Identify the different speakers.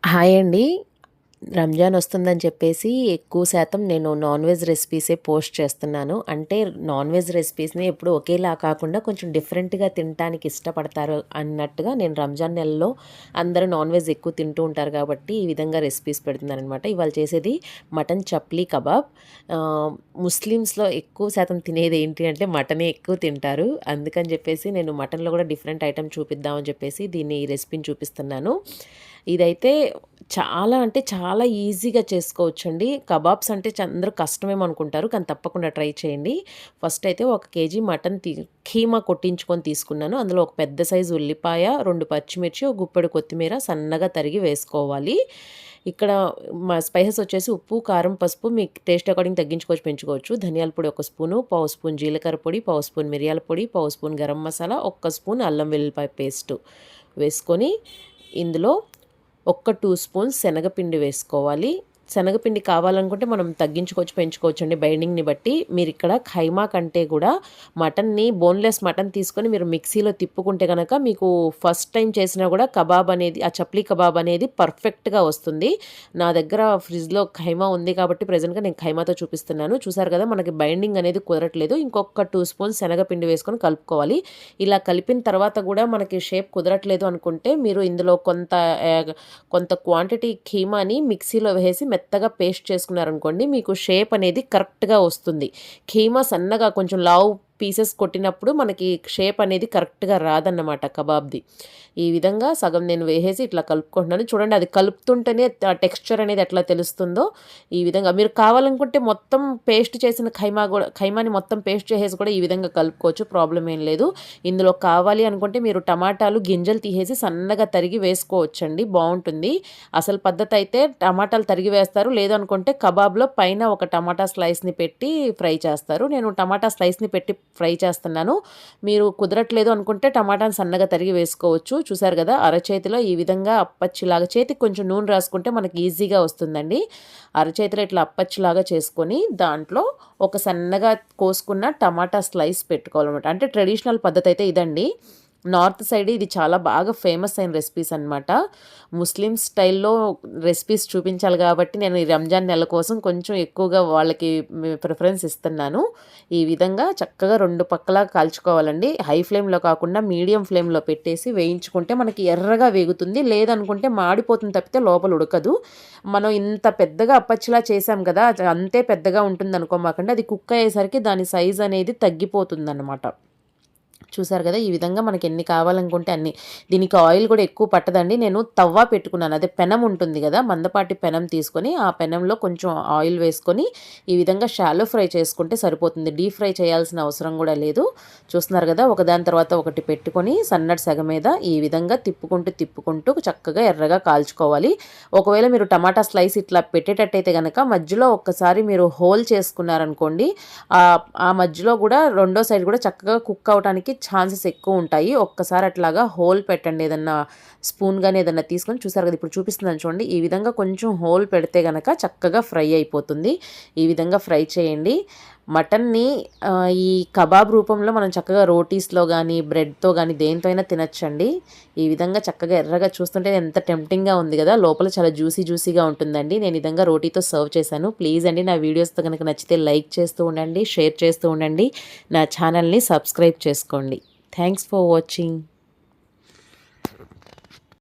Speaker 1: Hi అండి. రంజాన్ వస్తుందని చెప్పేసి ఎక్కువ శాతం నేను నాన్ వెజ్ రెసిపీసే పోస్ట్ చేస్తున్నాను. అంటే నాన్ వెజ్ రెసిపీస్‌ని ఎప్పుడు ఒకేలా కాకుండా కొంచెం డిఫరెంట్‌గా తినటానికి ఇష్టపడతారు అన్నట్టుగా నేను రంజాన్ నెలలో అందరూ నాన్ వెజ్ ఎక్కువ తింటూ ఉంటారు కాబట్టి ఈ విధంగా రెసిపీస్ పెడుతున్నాననమాట. ఇవాళ చేసేది మటన్ చప్లీ కబాబ్. ఆహ్, ముస్లిమ్స్‌లో ఎక్కువ శాతం తినేది ఏంటి అంటే మటనే ఎక్కువ తింటారు. అందుకని చెప్పేసి నేను మటన్‌లో కూడా డిఫరెంట్ ఐటెమ్ చూపిద్దామని చెప్పేసి ఈ రెసిపీని చూపిస్తున్నాను. ఇదైతే చాలా అంటే చాలా ఈజీగా చేసుకోవచ్చండి. కబాబ్స్ అంటే అందరూ కష్టమేమో అనుకుంటారు. కానీ తప్పకుండా ట్రై చేయండి. ఫస్ట్ అయితే 1 కేజీ మటన్ కీమా కొట్టించుకొని తీసుకున్నాను. అందులో ఒక పెద్ద సైజు ఉల్లిపాయ, 2 పచ్చిమిర్చి, ఒక గుప్పెడు కొత్తిమీర సన్నగా తరిగి వేసుకోవాలి. ఇక్కడ స్పైసెస్ వచ్చేసి ఉప్పు, కారం, పసుపు మీ టేస్ట్ అకార్డింగ్ తగ్గించుకోవచ్చు, పెంచుకోవచ్చు. ధనియాల పొడి 1 స్పూను, పావు స్పూన్ జీలకర్ర పొడి, పావు స్పూన్ మిరియాల పొడి, పావు స్పూన్ గరం మసాలా, 1 స్పూన్ అల్లం వెల్లుల్లిపాయ పేస్టు వేసుకొని ఇందులో 2 స్పూన్స్ శనగపిండి వేసుకోవాలి. శనగపిండి కావాలనుకుంటే మనం తగ్గించుకోవచ్చు, పెంచుకోవచ్చండి బైండింగ్‌ని బట్టి. మీరిక్కడ ఖైమా కంటే కూడా మటన్‌ని బోన్‌లెస్ మటన్ తీసుకొని మీరు మిక్సీలో తిప్పుకుంటే గనక మీకు ఫస్ట్ టైం చేసినా కూడా కబాబ్ అనేది ఆ చప్లీ కబాబ్ అనేది పర్ఫెక్ట్‌గా వస్తుంది. నా దగ్గర ఫ్రిడ్జ్‌లో ఖైమా ఉంది కాబట్టి ప్రెజెంట్‌గా నేను ఖైమాతో చూపిస్తున్నాను. చూసారు కదా మనకి బైండింగ్ అనేది కుదరట్లేదు. ఇంకొక 2 స్పూన్స్ శనగపిండి వేసుకొని కలుపుకోవాలి. ఇలా కలిపిన తర్వాత కూడా మనకి షేప్ కుదరట్లేదు అనుకుంటే మీరు ఇందులో కొంత క్వాంటిటీ కీమాని మిక్సీలో వేసి మెత్తగా పేస్ట్ చేసుకున్నారనుకోండి మీకు షేప్ అనేది కరెక్ట్‌గా వస్తుంది. కీమా సన్నగా కొంచెం లావు పీసెస్ కొట్టినప్పుడు మనకి షేప్ అనేది కరెక్ట్‌గా రాదన్నమాట కబాబ్‌ది. ఈ విధంగా సగం నేను వేసేసి ఇట్లా కలుపుకుంటున్నాను. చూడండి అది కలుపుతుంటేనే ఆ టెక్స్చర్ అనేది ఎట్లా తెలుస్తుందో ఈ విధంగా మీరు కావాలనుకుంటే మొత్తం పేస్ట్ చేసిన ఖైమాని మొత్తం పేస్ట్ చేసేసి కూడా ఈ విధంగా కలుపుకోవచ్చు. ప్రాబ్లమ్ ఏం లేదు. ఇందులో కావాలి అనుకుంటే మీరు టమాటాలు గింజలు తీసేసి సన్నగా తరిగి వేసుకోవచ్చండి. బావుంటుంది. అసలు పద్ధతి అయితే టమాటాలు తరిగి వేస్తారు. లేదనుకుంటే కబాబ్‌లో పైన ఒక టమాటా స్లైస్‌ని పెట్టి ఫ్రై చేస్తారు. నేను టమాటా స్లైస్‌ని పెట్టి ఫ్రై చేస్తున్నాను. మీరు కుదరట్లేదు అనుకుంటే టమాటాని సన్నగా తరిగి వేసుకోవచ్చు. చూసారు కదా అరచేతిలో ఈ విధంగా అప్పచ్చిలాగా చేతికి కొంచెం నూనె రాసుకుంటే మనకి ఈజీగా వస్తుందండి. అరచేతిలో ఇట్లా అప్పచ్చిలాగా చేసుకొని దాంట్లో ఒక సన్నగా కోసుకున్న టమాటా స్లైస్ పెట్టుకోవాలన్నమాట. అంటే ట్రెడిషనల్ పద్ధతి అయితే ఇదండి. నార్త్ సైడ్ ఇది చాలా బాగా ఫేమస్ అయిన రెసిపీస్ అనమాట. ముస్లిం స్టైల్‌లో రెసిపీస్ చూపించాలి కాబట్టి నేను ఈ రంజాన్ నెల కోసం కొంచెం ఎక్కువగా వాళ్ళకి ప్రిఫరెన్స్ ఇస్తున్నాను. ఈ విధంగా చక్కగా 2 పక్కలా కాల్చుకోవాలండి. హై ఫ్లేమ్‌లో కాకుండా మీడియం ఫ్లేమ్‌లో పెట్టేసి వేయించుకుంటే మనకి ఎర్రగా వేగుతుంది. లేదనుకుంటే మాడిపోతుంది తప్పితే లోపల ఉడకదు. మనం ఇంత పెద్దగా అప్పచ్చులా చేసాం కదా! అంతే పెద్దగా ఉంటుందనుకోమాకండి. అది కుక్ అయ్యేసరికి దాని సైజ్ అనేది తగ్గిపోతుందన్నమాట. చూసారు కదా ఈ విధంగా మనకి ఎన్ని కావాలనుకుంటే అన్ని. దీనికి ఆయిల్ కూడా ఎక్కువ పట్టదండి. నేను తవ్వ పెట్టుకున్నాను. అదే పెనం ఉంటుంది కదా మందపాటి పెనం తీసుకొని ఆ పెనంలో కొంచెం ఆయిల్ వేసుకొని ఈ విధంగా షాలో ఫ్రై చేసుకుంటే సరిపోతుంది. డీప్ ఫ్రై చేయాల్సిన అవసరం కూడా లేదు. చూస్తున్నారు కదా ఒకదాని తర్వాత ఒకటి పెట్టుకొని సన్నటి సెగ మీద ఈ విధంగా తిప్పుకుంటూ చక్కగా ఎర్రగా కాల్చుకోవాలి. ఒకవేళ మీరు టమాటా స్లైస్ ఇట్లా పెట్టేటట్టయితే కనుక మధ్యలో ఒక్కసారి మీరు హోల్ చేసుకున్నారనుకోండి ఆ మధ్యలో కూడా రెండో సైడ్ కూడా చక్కగా కుక్ అవడానికి ఛాన్సెస్ ఎక్కువ ఉంటాయి. ఒక్కసారి అట్లాగా హోల్ పెట్టండి. ఏదన్నా స్పూన్ గాని ఏదన్నా తీసుకొని చూసారు కదా ఇప్పుడు చూపిస్తున్నాను చూడండి. ఈ విధంగా కొంచెం హోల్ పెడితే గనక చక్కగా ఫ్రై అయిపోతుంది. ఈ విధంగా ఫ్రై చేయండి. మటన్ని ఈ కబాబ్ రూపంలో మనం చక్కగా రోటీస్‌లో గానీ, బ్రెడ్‌తో గానీ దేనితో అయినా తినొచ్చండి. ఈ విధంగా చక్కగా ఎర్రగా చూస్తుంటే ఎంత టెంప్టింగ్‌గా ఉంది గదా! లోపల చాలా జ్యూసీగా ఉంటుందండి. నేను ఈ విధంగా రోటీతో సర్వ్ చేశాను. ప్లీజ్ అండి నా వీడియోస్‌తో గనక నచ్చితే లైక్ చేస్తూ ఉండండి, షేర్ చేస్తూ ఉండండి. నా ఛానల్‌ని సబ్స్క్రైబ్ చేసుకోండి. Thanks for watching.